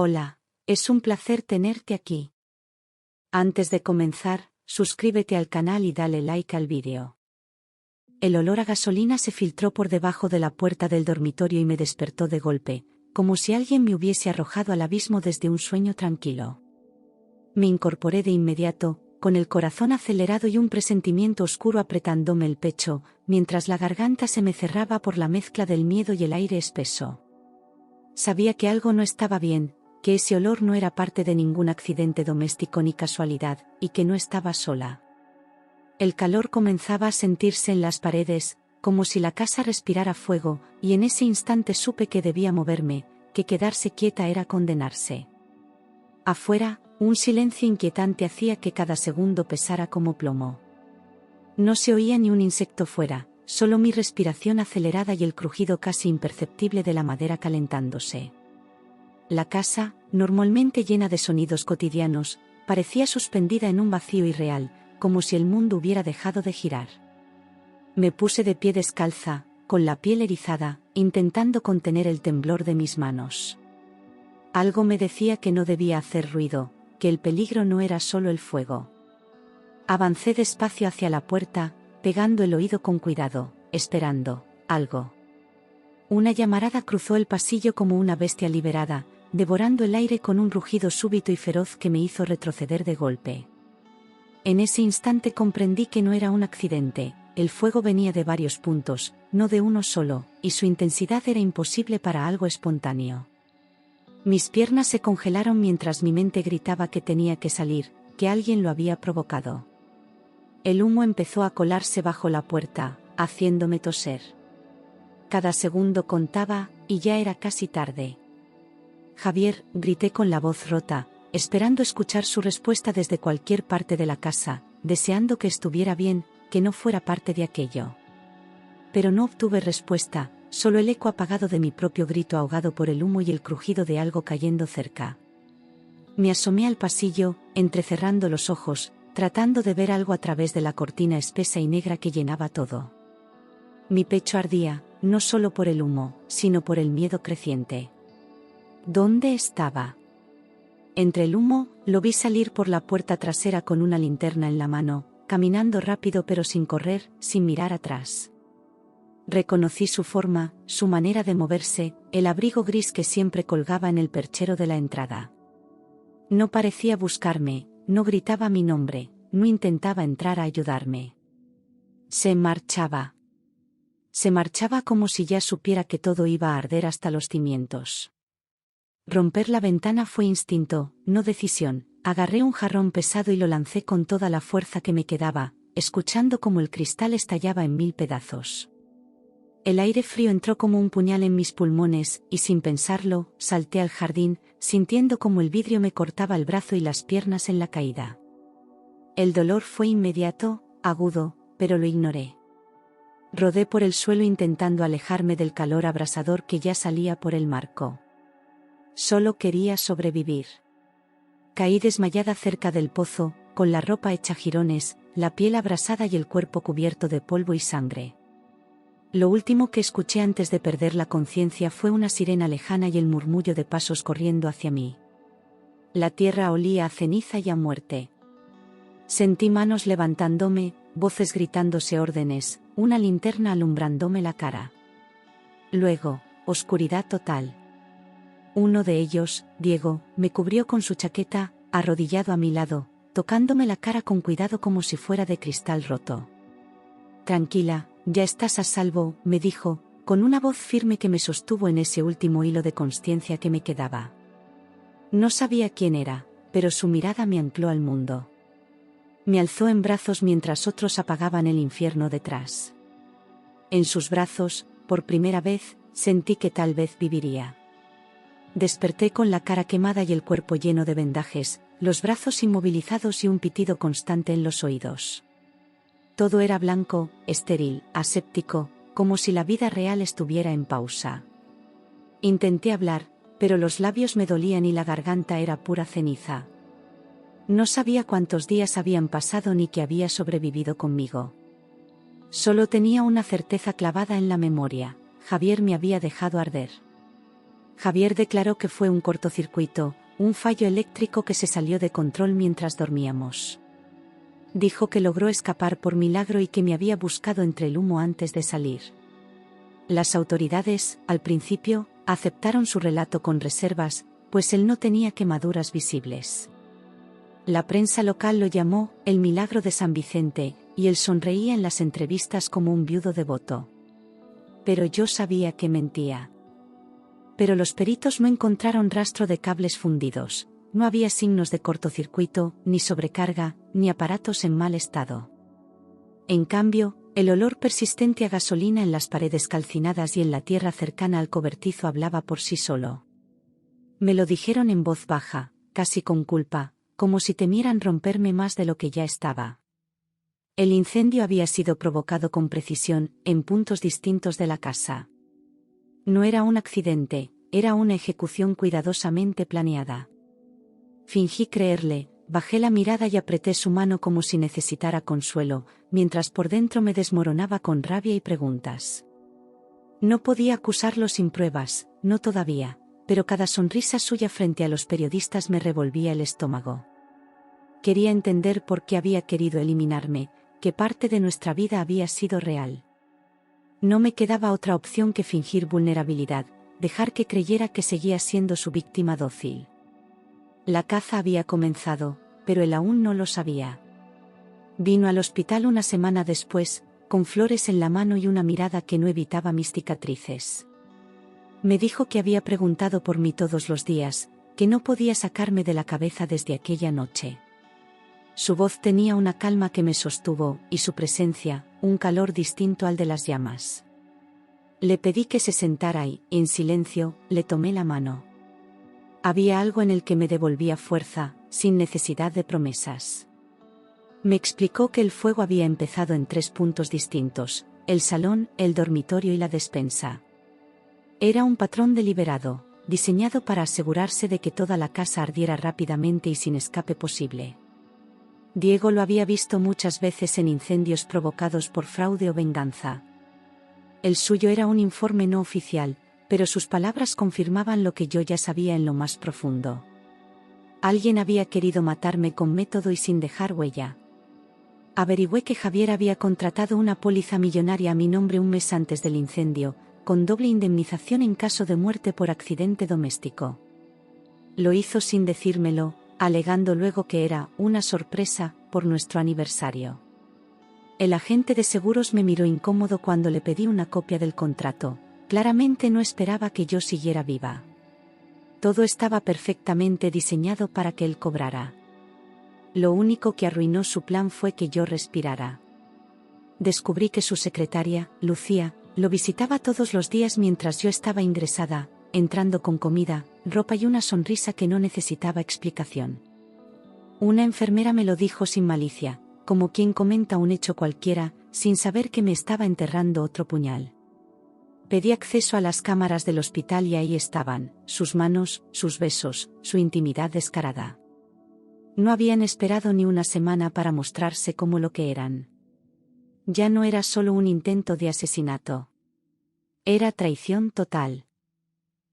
Hola, es un placer tenerte aquí. Antes de comenzar, suscríbete al canal y dale like al vídeo. El olor a gasolina se filtró por debajo de la puerta del dormitorio y me despertó de golpe, como si alguien me hubiese arrojado al abismo desde un sueño tranquilo. Me incorporé de inmediato, con el corazón acelerado y un presentimiento oscuro apretándome el pecho, mientras la garganta se me cerraba por la mezcla del miedo y el aire espeso. Sabía que algo no estaba bien, que ese olor no era parte de ningún accidente doméstico ni casualidad, y que no estaba sola. El calor comenzaba a sentirse en las paredes, como si la casa respirara fuego, y en ese instante supe que debía moverme, que quedarse quieta era condenarse. Afuera, un silencio inquietante hacía que cada segundo pesara como plomo. No se oía ni un insecto fuera, solo mi respiración acelerada y el crujido casi imperceptible de la madera calentándose. La casa, normalmente llena de sonidos cotidianos, parecía suspendida en un vacío irreal, como si el mundo hubiera dejado de girar. Me puse de pie descalza, con la piel erizada, intentando contener el temblor de mis manos. Algo me decía que no debía hacer ruido, que el peligro no era solo el fuego. Avancé despacio hacia la puerta, pegando el oído con cuidado, esperando algo. Una llamarada cruzó el pasillo como una bestia liberada, devorando el aire con un rugido súbito y feroz que me hizo retroceder de golpe. En ese instante comprendí que no era un accidente, el fuego venía de varios puntos, no de uno solo, y su intensidad era imposible para algo espontáneo. Mis piernas se congelaron mientras mi mente gritaba que tenía que salir, que alguien lo había provocado. El humo empezó a colarse bajo la puerta, haciéndome toser. Cada segundo contaba, y ya era casi tarde. Javier, grité con la voz rota, esperando escuchar su respuesta desde cualquier parte de la casa, deseando que estuviera bien, que no fuera parte de aquello. Pero no obtuve respuesta, solo el eco apagado de mi propio grito ahogado por el humo y el crujido de algo cayendo cerca. Me asomé al pasillo, entrecerrando los ojos, tratando de ver algo a través de la cortina espesa y negra que llenaba todo. Mi pecho ardía, no solo por el humo, sino por el miedo creciente. ¿Dónde estaba? Entre el humo, lo vi salir por la puerta trasera con una linterna en la mano, caminando rápido pero sin correr, sin mirar atrás. Reconocí su forma, su manera de moverse, el abrigo gris que siempre colgaba en el perchero de la entrada. No parecía buscarme, no gritaba mi nombre, no intentaba entrar a ayudarme. Se marchaba. Se marchaba como si ya supiera que todo iba a arder hasta los cimientos. Romper la ventana fue instinto, no decisión. Agarré un jarrón pesado y lo lancé con toda la fuerza que me quedaba, escuchando cómo el cristal estallaba en 1000 pedazos. El aire frío entró como un puñal en mis pulmones, y sin pensarlo, salté al jardín, sintiendo como el vidrio me cortaba el brazo y las piernas en la caída. El dolor fue inmediato, agudo, pero lo ignoré. Rodé por el suelo intentando alejarme del calor abrasador que ya salía por el marco. Solo quería sobrevivir. Caí desmayada cerca del pozo, con la ropa hecha jirones, la piel abrasada y el cuerpo cubierto de polvo y sangre. Lo último que escuché antes de perder la conciencia fue una sirena lejana y el murmullo de pasos corriendo hacia mí. La tierra olía a ceniza y a muerte. Sentí manos levantándome, voces gritándose órdenes, una linterna alumbrándome la cara. Luego, oscuridad total. Uno de ellos, Diego, me cubrió con su chaqueta, arrodillado a mi lado, tocándome la cara con cuidado como si fuera de cristal roto. Tranquila, ya estás a salvo, me dijo, con una voz firme que me sostuvo en ese último hilo de consciencia que me quedaba. No sabía quién era, pero su mirada me ancló al mundo. Me alzó en brazos mientras otros apagaban el infierno detrás. En sus brazos, por primera vez, sentí que tal vez viviría. Desperté con la cara quemada y el cuerpo lleno de vendajes, los brazos inmovilizados y un pitido constante en los oídos. Todo era blanco, estéril, aséptico, como si la vida real estuviera en pausa. Intenté hablar, pero los labios me dolían y la garganta era pura ceniza. No sabía cuántos días habían pasado ni que había sobrevivido conmigo. Solo tenía una certeza clavada en la memoria: Javier me había dejado arder. Javier declaró que fue un cortocircuito, un fallo eléctrico que se salió de control mientras dormíamos. Dijo que logró escapar por milagro y que me había buscado entre el humo antes de salir. Las autoridades, al principio, aceptaron su relato con reservas, pues él no tenía quemaduras visibles. La prensa local lo llamó el milagro de San Vicente, y él sonreía en las entrevistas como un viudo devoto. Pero yo sabía que mentía. Pero los peritos no encontraron rastro de cables fundidos, no había signos de cortocircuito, ni sobrecarga, ni aparatos en mal estado. En cambio, el olor persistente a gasolina en las paredes calcinadas y en la tierra cercana al cobertizo hablaba por sí solo. Me lo dijeron en voz baja, casi con culpa, como si temieran romperme más de lo que ya estaba. El incendio había sido provocado con precisión, en puntos distintos de la casa. No era un accidente, era una ejecución cuidadosamente planeada. Fingí creerle, bajé la mirada y apreté su mano como si necesitara consuelo, mientras por dentro me desmoronaba con rabia y preguntas. No podía acusarlo sin pruebas, no todavía, pero cada sonrisa suya frente a los periodistas me revolvía el estómago. Quería entender por qué había querido eliminarme, qué parte de nuestra vida había sido real. No me quedaba otra opción que fingir vulnerabilidad, dejar que creyera que seguía siendo su víctima dócil. La caza había comenzado, pero él aún no lo sabía. Vino al hospital una semana después, con flores en la mano y una mirada que no evitaba mis cicatrices. Me dijo que había preguntado por mí todos los días, que no podía sacarme de la cabeza desde aquella noche. Su voz tenía una calma que me sostuvo, y su presencia, un calor distinto al de las llamas. Le pedí que se sentara y, en silencio, le tomé la mano. Había algo en el que me devolvía fuerza, sin necesidad de promesas. Me explicó que el fuego había empezado en 3 puntos distintos: el salón, el dormitorio y la despensa. Era un patrón deliberado, diseñado para asegurarse de que toda la casa ardiera rápidamente y sin escape posible. Diego lo había visto muchas veces en incendios provocados por fraude o venganza. El suyo era un informe no oficial, pero sus palabras confirmaban lo que yo ya sabía en lo más profundo. Alguien había querido matarme con método y sin dejar huella. Averigüé que Javier había contratado una póliza millonaria a mi nombre un mes antes del incendio, con doble indemnización en caso de muerte por accidente doméstico. Lo hizo sin decírmelo, alegando luego que era una sorpresa por nuestro aniversario. El agente de seguros me miró incómodo cuando le pedí una copia del contrato. Claramente no esperaba que yo siguiera viva. Todo estaba perfectamente diseñado para que él cobrara. Lo único que arruinó su plan fue que yo respirara. Descubrí que su secretaria, Lucía, lo visitaba todos los días mientras yo estaba ingresada, entrando con comida, ropa y una sonrisa que no necesitaba explicación. Una enfermera me lo dijo sin malicia, como quien comenta un hecho cualquiera, sin saber que me estaba enterrando otro puñal. Pedí acceso a las cámaras del hospital y ahí estaban, sus manos, sus besos, su intimidad descarada. No habían esperado ni una semana para mostrarse como lo que eran. Ya no era solo un intento de asesinato. Era traición total.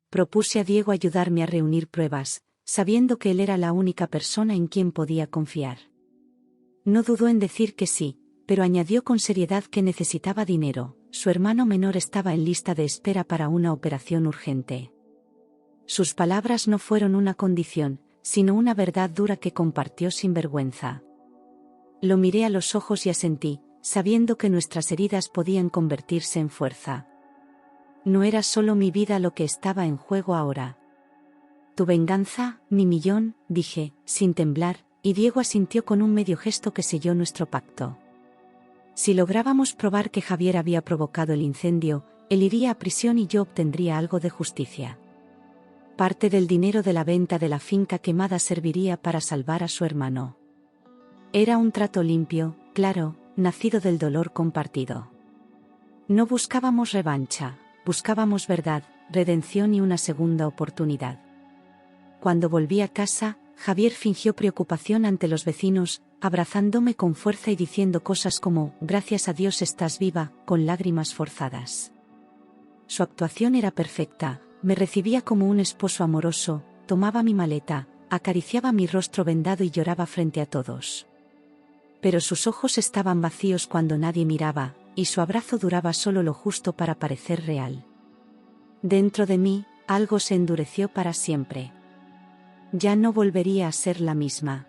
Propuse a Diego ayudarme a reunir pruebas, sabiendo que él era la única persona en quien podía confiar. No dudó en decir que sí, pero añadió con seriedad que necesitaba dinero. Su hermano menor estaba en lista de espera para una operación urgente. Sus palabras no fueron una condición, sino una verdad dura que compartió sin vergüenza. Lo miré a los ojos y asentí, sabiendo que nuestras heridas podían convertirse en fuerza. No era solo mi vida lo que estaba en juego ahora. Tu venganza, mi millón, dije, sin temblar, y Diego asintió con un medio gesto que selló nuestro pacto. Si lográbamos probar que Javier había provocado el incendio, él iría a prisión y yo obtendría algo de justicia. Parte del dinero de la venta de la finca quemada serviría para salvar a su hermano. Era un trato limpio, claro, nacido del dolor compartido. No buscábamos revancha, buscábamos verdad, redención y una segunda oportunidad. Cuando volví a casa, Javier fingió preocupación ante los vecinos, abrazándome con fuerza y diciendo cosas como, «Gracias a Dios estás viva», con lágrimas forzadas. Su actuación era perfecta, me recibía como un esposo amoroso, tomaba mi maleta, acariciaba mi rostro vendado y lloraba frente a todos. Pero sus ojos estaban vacíos cuando nadie miraba, y su abrazo duraba solo lo justo para parecer real. Dentro de mí, algo se endureció para siempre. Ya no volvería a ser la misma.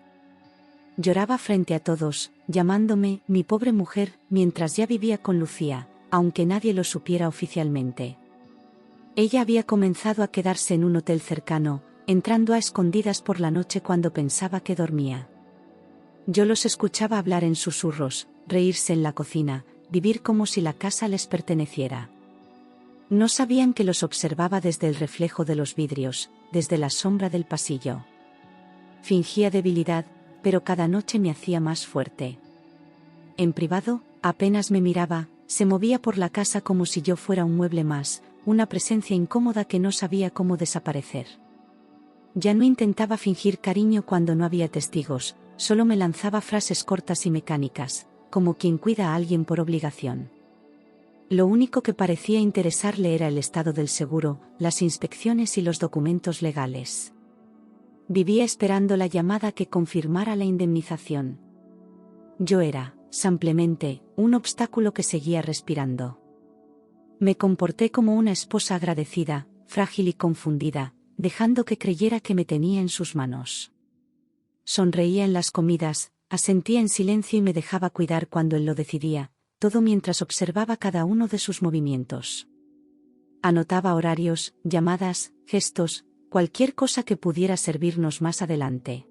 Lloraba frente a todos, llamándome mi pobre mujer, mientras ya vivía con Lucía, aunque nadie lo supiera oficialmente. Ella había comenzado a quedarse en un hotel cercano, entrando a escondidas por la noche cuando pensaba que dormía. Yo los escuchaba hablar en susurros, reírse en la cocina, vivir como si la casa les perteneciera. No sabían que los observaba desde el reflejo de los vidrios, desde la sombra del pasillo. Fingía debilidad, pero cada noche me hacía más fuerte. En privado, apenas me miraba, se movía por la casa como si yo fuera un mueble más, una presencia incómoda que no sabía cómo desaparecer. Ya no intentaba fingir cariño cuando no había testigos, solo me lanzaba frases cortas y mecánicas, como quien cuida a alguien por obligación. Lo único que parecía interesarle era el estado del seguro, las inspecciones y los documentos legales. Vivía esperando la llamada que confirmara la indemnización. Yo era, simplemente, un obstáculo que seguía respirando. Me comporté como una esposa agradecida, frágil y confundida, dejando que creyera que me tenía en sus manos. Sonreía en las comidas, asentía en silencio y me dejaba cuidar cuando él lo decidía, todo mientras observaba cada uno de sus movimientos. Anotaba horarios, llamadas, gestos, cualquier cosa que pudiera servirnos más adelante.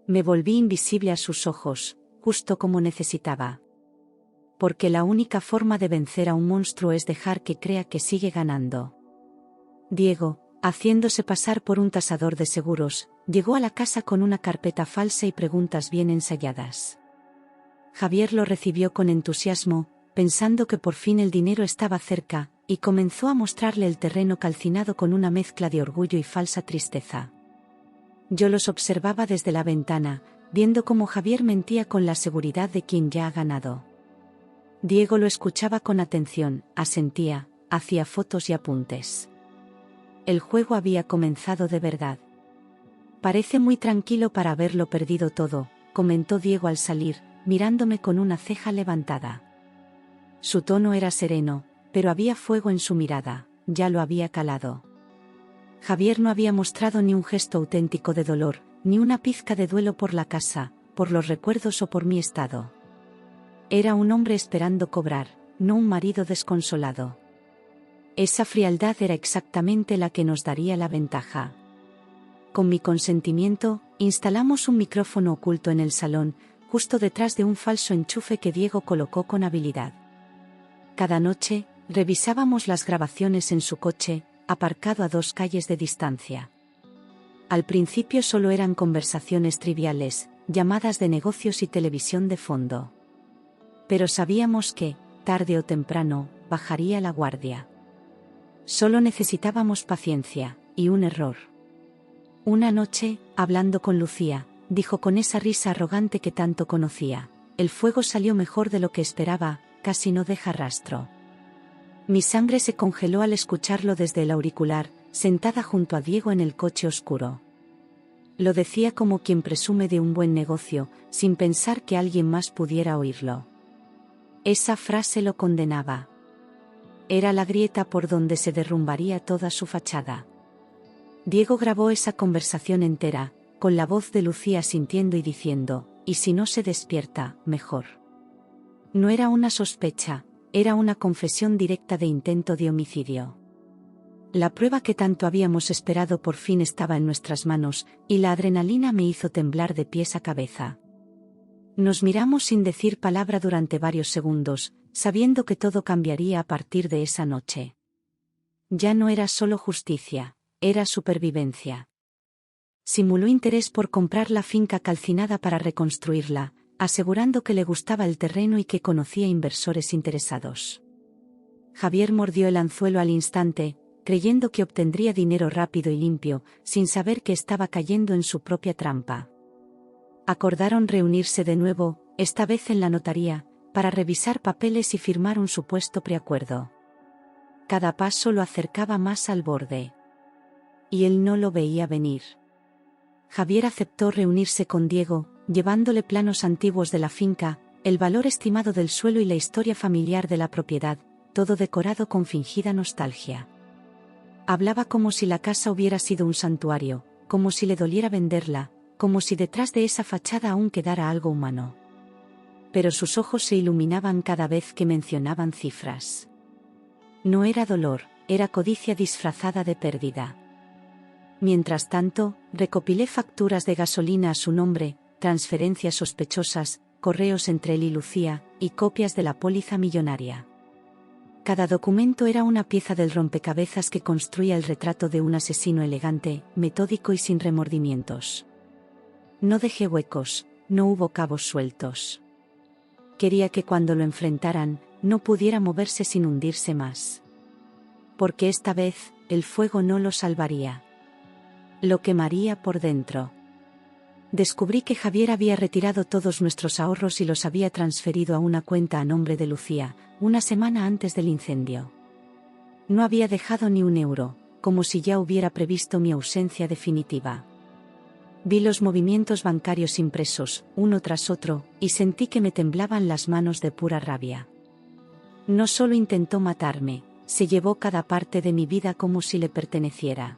Me volví invisible a sus ojos, justo como necesitaba. Porque la única forma de vencer a un monstruo es dejar que crea que sigue ganando. Diego, haciéndose pasar por un tasador de seguros, llegó a la casa con una carpeta falsa y preguntas bien ensayadas. Javier lo recibió con entusiasmo, pensando que por fin el dinero estaba cerca, y comenzó a mostrarle el terreno calcinado con una mezcla de orgullo y falsa tristeza. Yo los observaba desde la ventana, viendo cómo Javier mentía con la seguridad de quien ya ha ganado. Diego lo escuchaba con atención, asentía, hacía fotos y apuntes. El juego había comenzado de verdad. Parece muy tranquilo para haberlo perdido todo, comentó Diego al salir, mirándome con una ceja levantada. Su tono era sereno, pero había fuego en su mirada, ya lo había calado. Javier no había mostrado ni un gesto auténtico de dolor, ni una pizca de duelo por la casa, por los recuerdos o por mi estado. Era un hombre esperando cobrar, no un marido desconsolado. Esa frialdad era exactamente la que nos daría la ventaja. Con mi consentimiento, instalamos un micrófono oculto en el salón, justo detrás de un falso enchufe que Diego colocó con habilidad. Cada noche, revisábamos las grabaciones en su coche, aparcado a 2 calles de distancia. Al principio solo eran conversaciones triviales, llamadas de negocios y televisión de fondo. Pero sabíamos que, tarde o temprano, bajaría la guardia. Solo necesitábamos paciencia, y un error. Una noche, hablando con Lucía, dijo con esa risa arrogante que tanto conocía: el fuego salió mejor de lo que esperaba, casi no deja rastro. Mi sangre se congeló al escucharlo desde el auricular, sentada junto a Diego en el coche oscuro. Lo decía como quien presume de un buen negocio, sin pensar que alguien más pudiera oírlo. Esa frase lo condenaba. Era la grieta por donde se derrumbaría toda su fachada. Diego grabó esa conversación entera, con la voz de Lucía sintiendo y diciendo: y si no se despierta, mejor. No era una sospecha, era una confesión directa de intento de homicidio. La prueba que tanto habíamos esperado por fin estaba en nuestras manos, y la adrenalina me hizo temblar de pies a cabeza. Nos miramos sin decir palabra durante varios segundos, sabiendo que todo cambiaría a partir de esa noche. Ya no era solo justicia, era supervivencia. Simuló interés por comprar la finca calcinada para reconstruirla, asegurando que le gustaba el terreno y que conocía inversores interesados. Javier mordió el anzuelo al instante, creyendo que obtendría dinero rápido y limpio, sin saber que estaba cayendo en su propia trampa. Acordaron reunirse de nuevo, esta vez en la notaría, para revisar papeles y firmar un supuesto preacuerdo. Cada paso lo acercaba más al borde. Y él no lo veía venir. Javier aceptó reunirse con Diego, llevándole planos antiguos de la finca, el valor estimado del suelo y la historia familiar de la propiedad, todo decorado con fingida nostalgia. Hablaba como si la casa hubiera sido un santuario, como si le doliera venderla, como si detrás de esa fachada aún quedara algo humano. Pero sus ojos se iluminaban cada vez que mencionaban cifras. No era dolor, era codicia disfrazada de pérdida. Mientras tanto, recopilé facturas de gasolina a su nombre, transferencias sospechosas, correos entre él y Lucía, y copias de la póliza millonaria. Cada documento era una pieza del rompecabezas que construía el retrato de un asesino elegante, metódico y sin remordimientos. No dejé huecos, no hubo cabos sueltos. Quería que cuando lo enfrentaran, no pudiera moverse sin hundirse más. Porque esta vez, el fuego no lo salvaría. Lo quemaría por dentro. Descubrí que Javier había retirado todos nuestros ahorros y los había transferido a una cuenta a nombre de Lucía, una semana antes del incendio. No había dejado ni un euro, como si ya hubiera previsto mi ausencia definitiva. Vi los movimientos bancarios impresos, uno tras otro, y sentí que me temblaban las manos de pura rabia. No solo intentó matarme, se llevó cada parte de mi vida como si le perteneciera.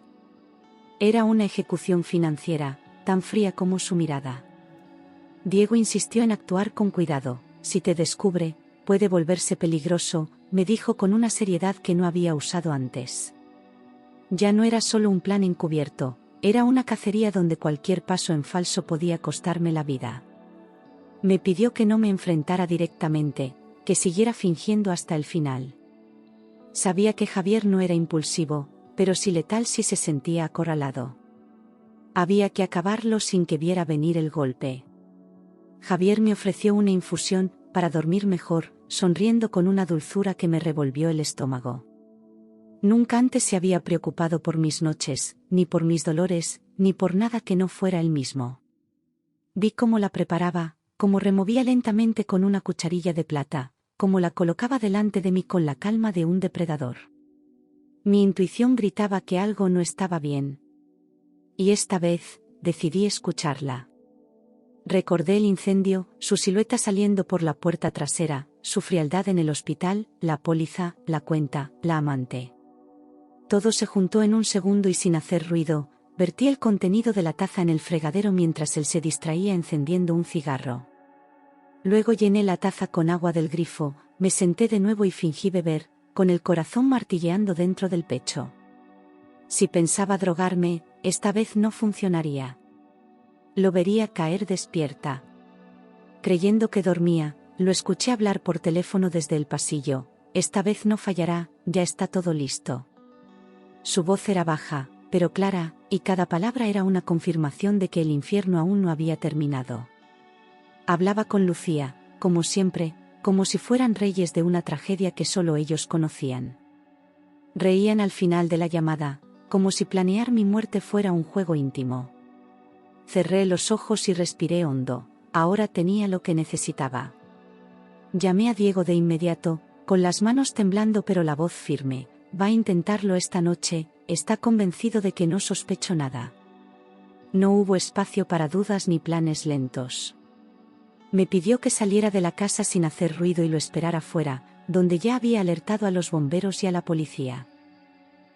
Era una ejecución financiera, tan fría como su mirada. Diego insistió en actuar con cuidado. Si te descubre, puede volverse peligroso, me dijo con una seriedad que no había usado antes. Ya no era solo un plan encubierto, era una cacería donde cualquier paso en falso podía costarme la vida. Me pidió que no me enfrentara directamente, que siguiera fingiendo hasta el final. Sabía que Javier no era impulsivo, pero sí letal si se sentía acorralado. Había que acabarlo sin que viera venir el golpe. Javier me ofreció una infusión, para dormir mejor, sonriendo con una dulzura que me revolvió el estómago. Nunca antes se había preocupado por mis noches, ni por mis dolores, ni por nada que no fuera él mismo. Vi cómo la preparaba, cómo removía lentamente con una cucharilla de plata, cómo la colocaba delante de mí con la calma de un depredador. Mi intuición gritaba que algo no estaba bien. Y esta vez, decidí escucharla. Recordé el incendio, su silueta saliendo por la puerta trasera, su frialdad en el hospital, la póliza, la cuenta, la amante. Todo se juntó en un segundo y sin hacer ruido, vertí el contenido de la taza en el fregadero mientras él se distraía encendiendo un cigarro. Luego llené la taza con agua del grifo, me senté de nuevo y fingí beber, con el corazón martilleando dentro del pecho. Si pensaba drogarme, esta vez no funcionaría. Lo vería caer despierta. Creyendo que dormía, lo escuché hablar por teléfono desde el pasillo. Esta vez no fallará, ya está todo listo. Su voz era baja, pero clara, y cada palabra era una confirmación de que el infierno aún no había terminado. Hablaba con Lucía, como siempre, como si fueran reyes de una tragedia que solo ellos conocían. Reían al final de la llamada, como si planear mi muerte fuera un juego íntimo. Cerré los ojos y respiré hondo, ahora tenía lo que necesitaba. Llamé a Diego de inmediato, con las manos temblando pero la voz firme. Va a intentarlo esta noche, está convencido de que no sospecho nada. No hubo espacio para dudas ni planes lentos. Me pidió que saliera de la casa sin hacer ruido y lo esperara fuera, donde ya había alertado a los bomberos y a la policía.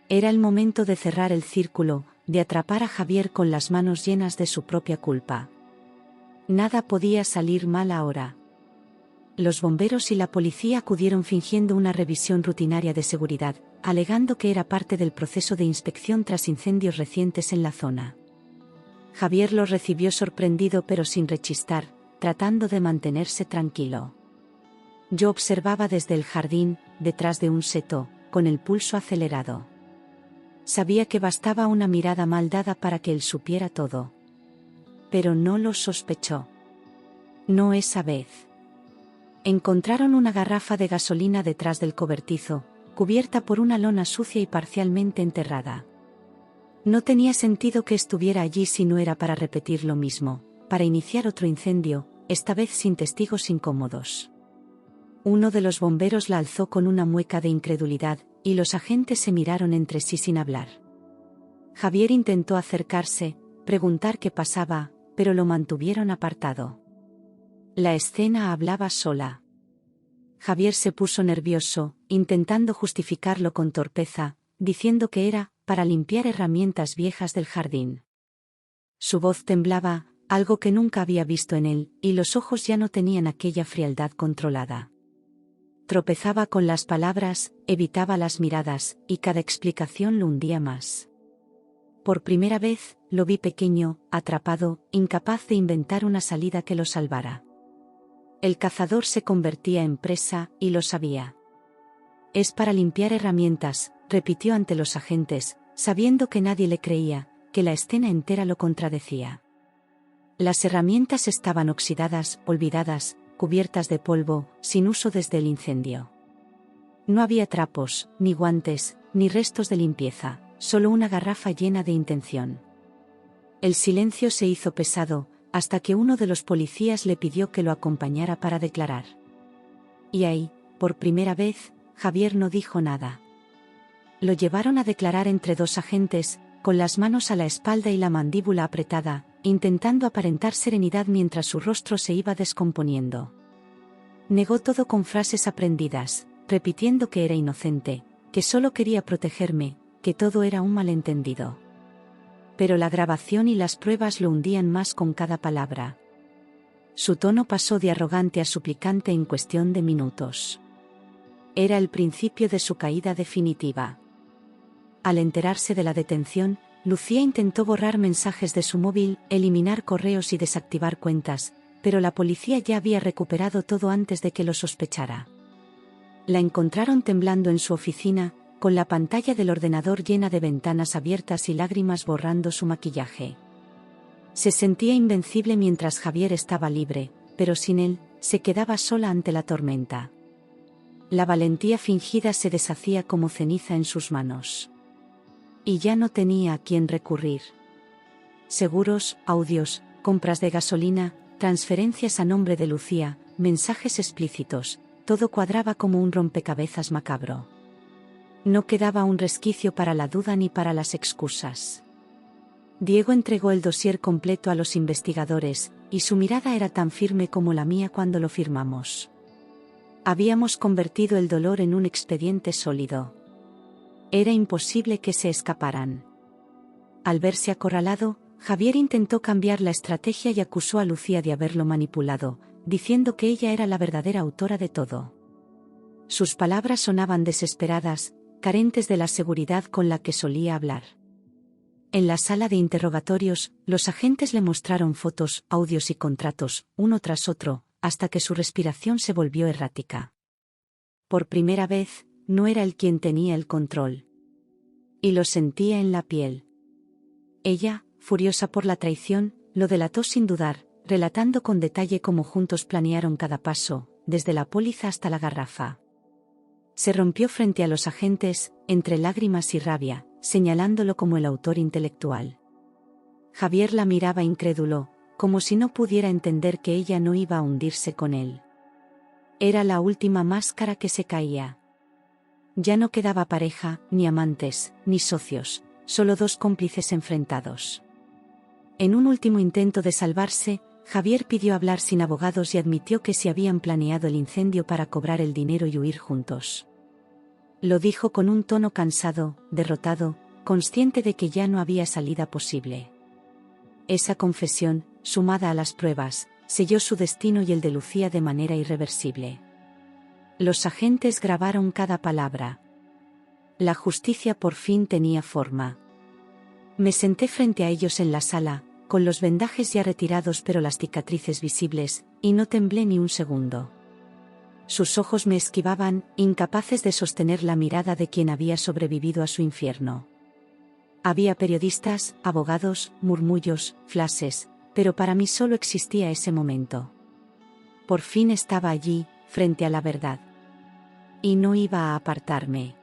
Era el momento de cerrar el círculo, de atrapar a Javier con las manos llenas de su propia culpa. Nada podía salir mal ahora. Los bomberos y la policía acudieron fingiendo una revisión rutinaria de seguridad, alegando que era parte del proceso de inspección tras incendios recientes en la zona. Javier los recibió sorprendido pero sin rechistar, tratando de mantenerse tranquilo. Yo observaba desde el jardín, detrás de un seto, con el pulso acelerado. Sabía que bastaba una mirada mal dada para que él supiera todo. Pero no lo sospechó. No esa vez. Encontraron una garrafa de gasolina detrás del cobertizo, cubierta por una lona sucia y parcialmente enterrada. No tenía sentido que estuviera allí si no era para repetir lo mismo, para iniciar otro incendio, esta vez sin testigos incómodos. Uno de los bomberos la alzó con una mueca de incredulidad, y los agentes se miraron entre sí sin hablar. Javier intentó acercarse, preguntar qué pasaba, pero lo mantuvieron apartado. La escena hablaba sola. Javier se puso nervioso, intentando justificarlo con torpeza, diciendo que era para limpiar herramientas viejas del jardín. Su voz temblaba, algo que nunca había visto en él, y los ojos ya no tenían aquella frialdad controlada. Tropezaba con las palabras, evitaba las miradas, y cada explicación lo hundía más. Por primera vez, lo vi pequeño, atrapado, incapaz de inventar una salida que lo salvara. El cazador se convertía en presa, y lo sabía. Es para limpiar herramientas, repitió ante los agentes, sabiendo que nadie le creía, que la escena entera lo contradecía. Las herramientas estaban oxidadas, olvidadas, cubiertas de polvo, sin uso desde el incendio. No había trapos, ni guantes, ni restos de limpieza, solo una garrafa llena de intención. El silencio se hizo pesado, hasta que uno de los policías le pidió que lo acompañara para declarar. Y ahí, por primera vez, Javier no dijo nada. Lo llevaron a declarar entre dos agentes, con las manos a la espalda y la mandíbula apretada, intentando aparentar serenidad mientras su rostro se iba descomponiendo. Negó todo con frases aprendidas, repitiendo que era inocente, que solo quería protegerme, que todo era un malentendido. Pero la grabación y las pruebas lo hundían más con cada palabra. Su tono pasó de arrogante a suplicante en cuestión de minutos. Era el principio de su caída definitiva. Al enterarse de la detención, Lucía intentó borrar mensajes de su móvil, eliminar correos y desactivar cuentas, pero la policía ya había recuperado todo antes de que lo sospechara. La encontraron temblando en su oficina, con la pantalla del ordenador llena de ventanas abiertas y lágrimas borrando su maquillaje. Se sentía invencible mientras Javier estaba libre, pero sin él, se quedaba sola ante la tormenta. La valentía fingida se deshacía como ceniza en sus manos. Y ya no tenía a quién recurrir. Seguros, audios, compras de gasolina, transferencias a nombre de Lucía, mensajes explícitos, todo cuadraba como un rompecabezas macabro. No quedaba un resquicio para la duda ni para las excusas. Diego entregó el dossier completo a los investigadores, y su mirada era tan firme como la mía cuando lo firmamos. Habíamos convertido el dolor en un expediente sólido. Era imposible que se escaparan. Al verse acorralado, Javier intentó cambiar la estrategia y acusó a Lucía de haberlo manipulado, diciendo que ella era la verdadera autora de todo. Sus palabras sonaban desesperadas, carentes de la seguridad con la que solía hablar. En la sala de interrogatorios, los agentes le mostraron fotos, audios y contratos, uno tras otro, hasta que su respiración se volvió errática. Por primera vez, no era él quien tenía el control. Y lo sentía en la piel. Ella, furiosa por la traición, lo delató sin dudar, relatando con detalle cómo juntos planearon cada paso, desde la póliza hasta la garrafa. Se rompió frente a los agentes, entre lágrimas y rabia, señalándolo como el autor intelectual. Javier la miraba incrédulo, como si no pudiera entender que ella no iba a hundirse con él. Era la última máscara que se caía. Ya no quedaba pareja, ni amantes, ni socios, solo dos cómplices enfrentados. En un último intento de salvarse, Javier pidió hablar sin abogados y admitió que se habían planeado el incendio para cobrar el dinero y huir juntos. Lo dijo con un tono cansado, derrotado, consciente de que ya no había salida posible. Esa confesión, sumada a las pruebas, selló su destino y el de Lucía de manera irreversible. Los agentes grabaron cada palabra. La justicia por fin tenía forma. Me senté frente a ellos en la sala, con los vendajes ya retirados pero las cicatrices visibles, y no temblé ni un segundo. Sus ojos me esquivaban, incapaces de sostener la mirada de quien había sobrevivido a su infierno. Había periodistas, abogados, murmullos, flashes, pero para mí solo existía ese momento. Por fin estaba allí, frente a la verdad. Y no iba a apartarme.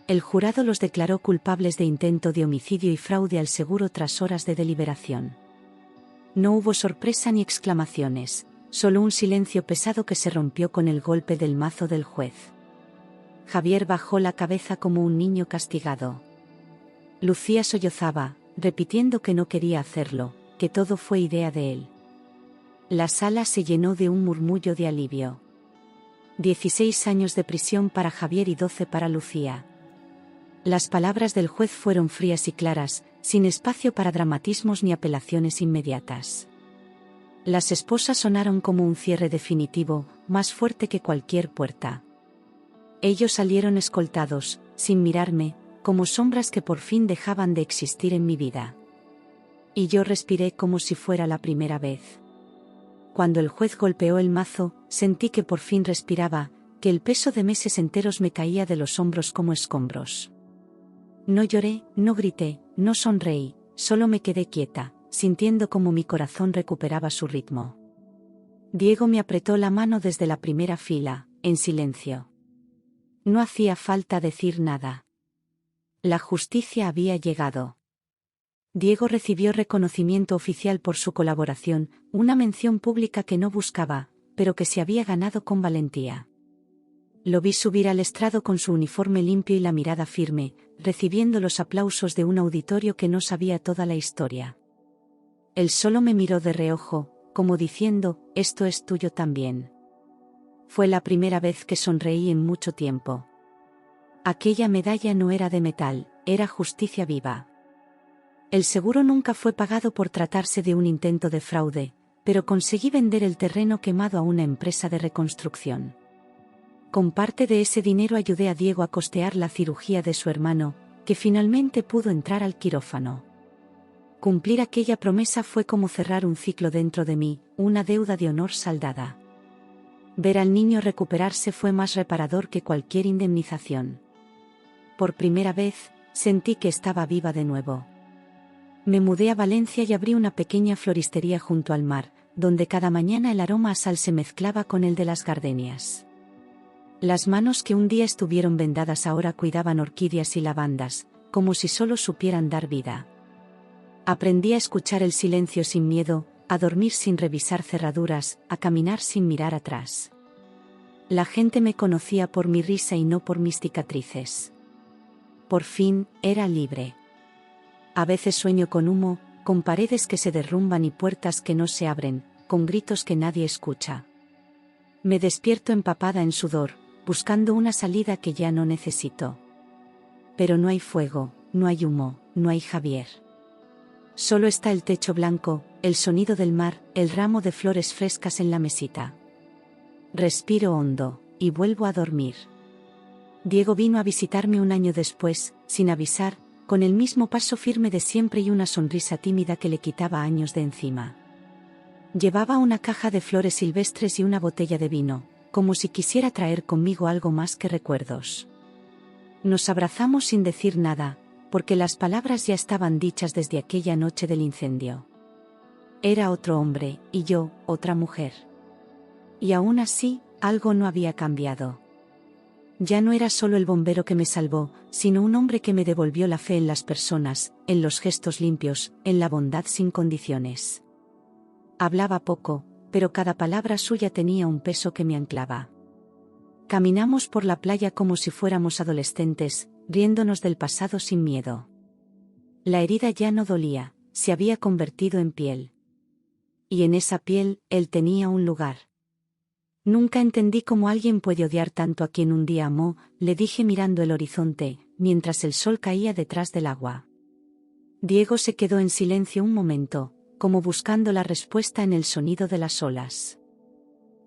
El jurado los declaró culpables de intento de homicidio y fraude al seguro tras horas de deliberación. No hubo sorpresa ni exclamaciones, solo un silencio pesado que se rompió con el golpe del mazo del juez. Javier bajó la cabeza como un niño castigado. Lucía sollozaba, repitiendo que no quería hacerlo, que todo fue idea de él. La sala se llenó de un murmullo de alivio. 16 años de prisión para Javier y 12 para Lucía. Las palabras del juez fueron frías y claras, sin espacio para dramatismos ni apelaciones inmediatas. Las esposas sonaron como un cierre definitivo, más fuerte que cualquier puerta. Ellos salieron escoltados, sin mirarme, como sombras que por fin dejaban de existir en mi vida. Y yo respiré como si fuera la primera vez. Cuando el juez golpeó el mazo, sentí que por fin respiraba, que el peso de meses enteros me caía de los hombros como escombros. No lloré, no grité, no sonreí, solo me quedé quieta, sintiendo como mi corazón recuperaba su ritmo. Diego me apretó la mano desde la primera fila, en silencio. No hacía falta decir nada. La justicia había llegado. Diego recibió reconocimiento oficial por su colaboración, una mención pública que no buscaba, pero que se había ganado con valentía. Lo vi subir al estrado con su uniforme limpio y la mirada firme, recibiendo los aplausos de un auditorio que no sabía toda la historia. Él solo me miró de reojo, como diciendo, esto es tuyo también. Fue la primera vez que sonreí en mucho tiempo. Aquella medalla no era de metal, era justicia viva. El seguro nunca fue pagado por tratarse de un intento de fraude, pero conseguí vender el terreno quemado a una empresa de reconstrucción. Con parte de ese dinero ayudé a Diego a costear la cirugía de su hermano, que finalmente pudo entrar al quirófano. Cumplir aquella promesa fue como cerrar un ciclo dentro de mí, una deuda de honor saldada. Ver al niño recuperarse fue más reparador que cualquier indemnización. Por primera vez, sentí que estaba viva de nuevo. Me mudé a Valencia y abrí una pequeña floristería junto al mar, donde cada mañana el aroma a sal se mezclaba con el de las gardenias. Las manos que un día estuvieron vendadas ahora cuidaban orquídeas y lavandas, como si solo supieran dar vida. Aprendí a escuchar el silencio sin miedo, a dormir sin revisar cerraduras, a caminar sin mirar atrás. La gente me conocía por mi risa y no por mis cicatrices. Por fin, era libre. A veces sueño con humo, con paredes que se derrumban y puertas que no se abren, con gritos que nadie escucha. Me despierto empapada en sudor, buscando una salida que ya no necesito. Pero no hay fuego, no hay humo, no hay Javier. Solo está el techo blanco, el sonido del mar, el ramo de flores frescas en la mesita. Respiro hondo, y vuelvo a dormir. Diego vino a visitarme un año después, sin avisar, con el mismo paso firme de siempre y una sonrisa tímida que le quitaba años de encima. Llevaba una caja de flores silvestres y una botella de vino, como si quisiera traer conmigo algo más que recuerdos. Nos abrazamos sin decir nada, porque las palabras ya estaban dichas desde aquella noche del incendio. Era otro hombre, y yo, otra mujer. Y aún así, algo no había cambiado. Ya no era solo el bombero que me salvó, sino un hombre que me devolvió la fe en las personas, en los gestos limpios, en la bondad sin condiciones. Hablaba poco, pero cada palabra suya tenía un peso que me anclaba. Caminamos por la playa como si fuéramos adolescentes, riéndonos del pasado sin miedo. La herida ya no dolía, se había convertido en piel. Y en esa piel, él tenía un lugar. Nunca entendí cómo alguien puede odiar tanto a quien un día amó, le dije mirando el horizonte, mientras el sol caía detrás del agua. Diego se quedó en silencio un momento, como buscando la respuesta en el sonido de las olas.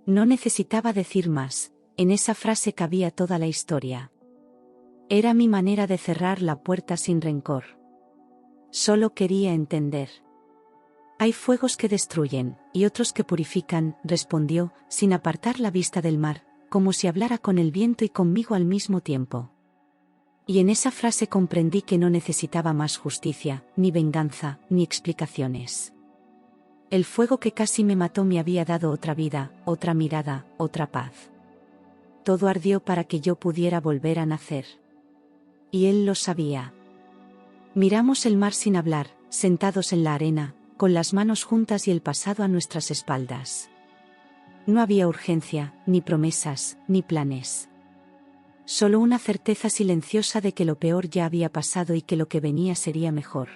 No necesitaba decir más, en esa frase cabía toda la historia. Era mi manera de cerrar la puerta sin rencor. Solo quería entender. Hay fuegos que destruyen, y otros que purifican, respondió, sin apartar la vista del mar, como si hablara con el viento y conmigo al mismo tiempo. Y en esa frase comprendí que no necesitaba más justicia, ni venganza, ni explicaciones. El fuego que casi me mató me había dado otra vida, otra mirada, otra paz. Todo ardió para que yo pudiera volver a nacer. Y él lo sabía. Miramos el mar sin hablar, sentados en la arena, con las manos juntas y el pasado a nuestras espaldas. No había urgencia, ni promesas, ni planes. solo una certeza silenciosa de que lo peor ya había pasado y que lo que venía sería mejor.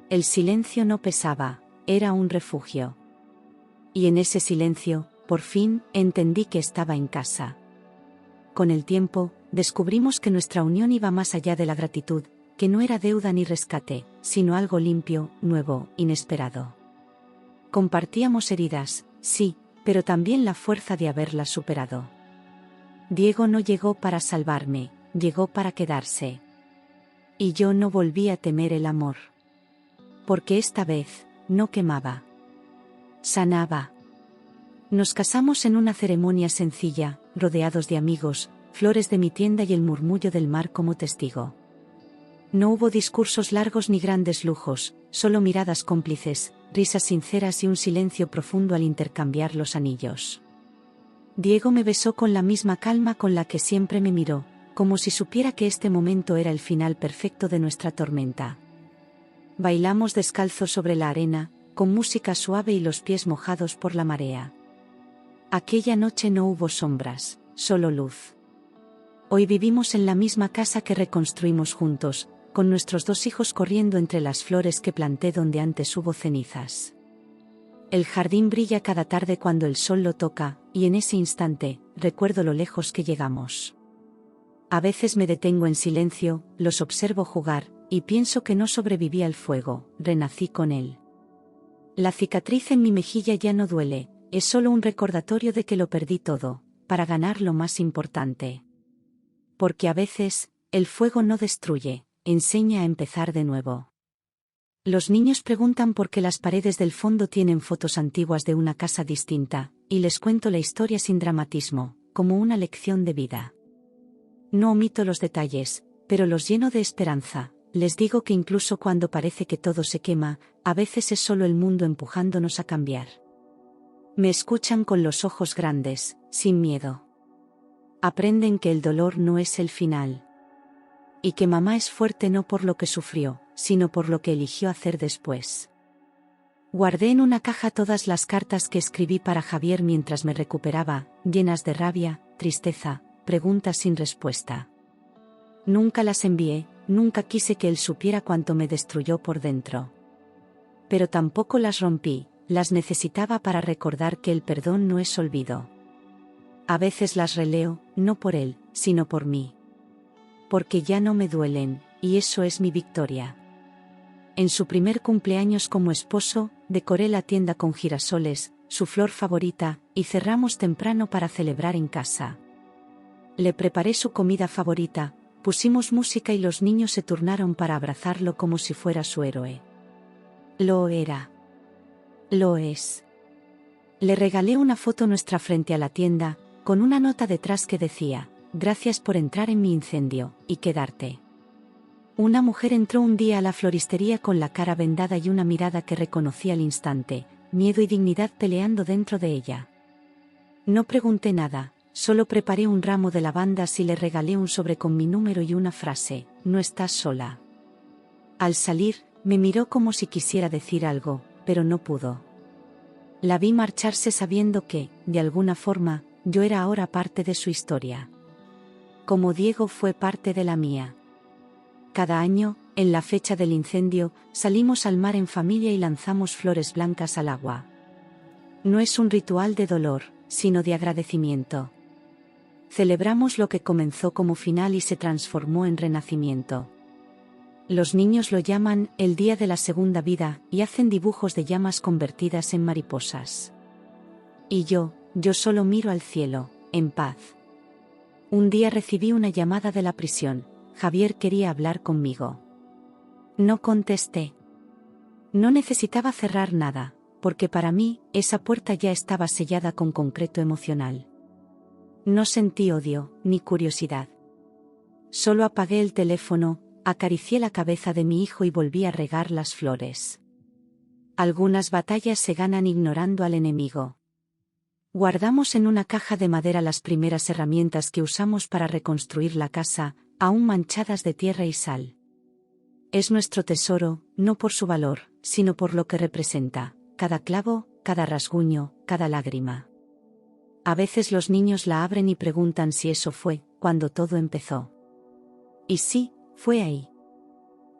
El silencio no pesaba, era un refugio. Y en ese silencio, por fin, entendí que estaba en casa. Con el tiempo, descubrimos que nuestra unión iba más allá de la gratitud, que no era deuda ni rescate, sino algo limpio, nuevo, inesperado. Compartíamos heridas, sí, pero también la fuerza de haberlas superado. Diego no llegó para salvarme, llegó para quedarse. Y yo no volví a temer el amor. Porque esta vez, no quemaba. Sanaba. Nos casamos en una ceremonia sencilla, rodeados de amigos, flores de mi tienda y el murmullo del mar como testigo. No hubo discursos largos ni grandes lujos, solo miradas cómplices, risas sinceras y un silencio profundo al intercambiar los anillos. Diego me besó con la misma calma con la que siempre me miró, como si supiera que este momento era el final perfecto de nuestra tormenta. Bailamos descalzos sobre la arena, con música suave y los pies mojados por la marea. Aquella noche no hubo sombras, solo luz. Hoy vivimos en la misma casa que reconstruimos juntos, con nuestros 2 hijos corriendo entre las flores que planté donde antes hubo cenizas. El jardín brilla cada tarde cuando el sol lo toca, y en ese instante, recuerdo lo lejos que llegamos. A veces me detengo en silencio, los observo jugar, y pienso que no sobreviví al fuego, renací con él. La cicatriz en mi mejilla ya no duele, es solo un recordatorio de que lo perdí todo, para ganar lo más importante. Porque a veces, el fuego no destruye, enseña a empezar de nuevo. Los niños preguntan por qué las paredes del fondo tienen fotos antiguas de una casa distinta, y les cuento la historia sin dramatismo, como una lección de vida. No omito los detalles, pero los lleno de esperanza. Les digo que incluso cuando parece que todo se quema, a veces es solo el mundo empujándonos a cambiar. Me escuchan con los ojos grandes, sin miedo. Aprenden que el dolor no es el final. Y que mamá es fuerte no por lo que sufrió, sino por lo que eligió hacer después. Guardé en una caja todas las cartas que escribí para Javier mientras me recuperaba, llenas de rabia, tristeza, preguntas sin respuesta. Nunca las envié, nunca quise que él supiera cuánto me destruyó por dentro. Pero tampoco las rompí, las necesitaba para recordar que el perdón no es olvido. A veces las releo, no por él, sino por mí. Porque ya no me duelen, y eso es mi victoria. En su primer cumpleaños como esposo, decoré la tienda con girasoles, su flor favorita, y cerramos temprano para celebrar en casa. Le preparé su comida favorita, pusimos música y los niños se turnaron para abrazarlo como si fuera su héroe. Lo era. Lo es. Le regalé una foto nuestra frente a la tienda, con una nota detrás que decía: gracias por entrar en mi incendio, y quedarte. Una mujer entró un día a la floristería con la cara vendada y una mirada que reconocí al instante, miedo y dignidad peleando dentro de ella. No pregunté nada, solo preparé un ramo de lavandas y le regalé un sobre con mi número y una frase: no estás sola. Al salir, me miró como si quisiera decir algo, pero no pudo. La vi marcharse sabiendo que, de alguna forma, yo era ahora parte de su historia. Como Diego fue parte de la mía. Cada año, en la fecha del incendio, salimos al mar en familia y lanzamos flores blancas al agua. No es un ritual de dolor, sino de agradecimiento. Celebramos lo que comenzó como final y se transformó en renacimiento. Los niños lo llaman el día de la segunda vida y hacen dibujos de llamas convertidas en mariposas. Y yo solo miro al cielo, en paz. Un día recibí una llamada de la prisión. Javier quería hablar conmigo. No contesté. No necesitaba cerrar nada, porque para mí, esa puerta ya estaba sellada con concreto emocional. No sentí odio, ni curiosidad. Solo apagué el teléfono, acaricié la cabeza de mi hijo y volví a regar las flores. Algunas batallas se ganan ignorando al enemigo. Guardamos en una caja de madera las primeras herramientas que usamos para reconstruir la casa, aún manchadas de tierra y sal. Es nuestro tesoro, no por su valor, sino por lo que representa, cada clavo, cada rasguño, cada lágrima. A veces los niños la abren y preguntan si eso fue, cuando todo empezó. Y sí, fue ahí.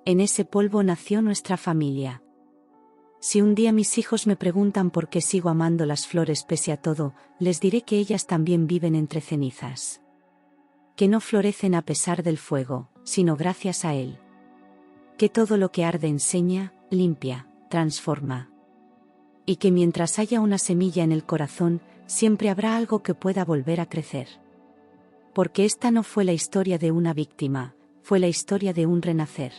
En ese polvo nació nuestra familia. Si un día mis hijos me preguntan por qué sigo amando las flores pese a todo, les diré que ellas también viven entre cenizas. Que no florecen a pesar del fuego, sino gracias a él. Que todo lo que arde enseña, limpia, transforma. Y que mientras haya una semilla en el corazón, siempre habrá algo que pueda volver a crecer. Porque esta no fue la historia de una víctima, fue la historia de un renacer.